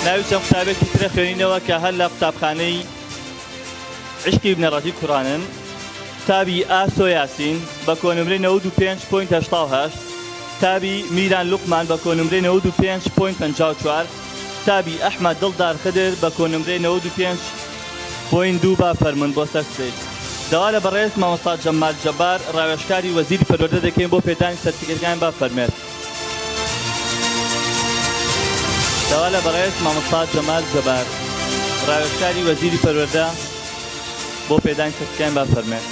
ناوی چەند قوتابێکی ترە خوێنینەوە کە هەر لە قوتابخانەی عشقی بنەڕەتی کوڕانن. تابی ئاسۆ یاسین بە کۆنمرەی 95.88، تابی میران لوقمان بە کۆنمرەی 95.54، تابی ئەحمەد دڵدار خدر بە کۆنمرەی 95.2 با فەرمون بۆ سەرسێت. داوا لە بەڕێز مامۆستا جەمال جەبار ڕاوێژکاری وەزیری پەروەردە دەکەین بۆ پێدانی سەرتیفیکەتەکان با فەرمێت. داوا لە بەڕێز مامۆستا جەمال جەبار ڕاوێژکاری وەزیری پەروەردە بۆ پێدانی سەرتیفیکەتەکان با فەرمێت.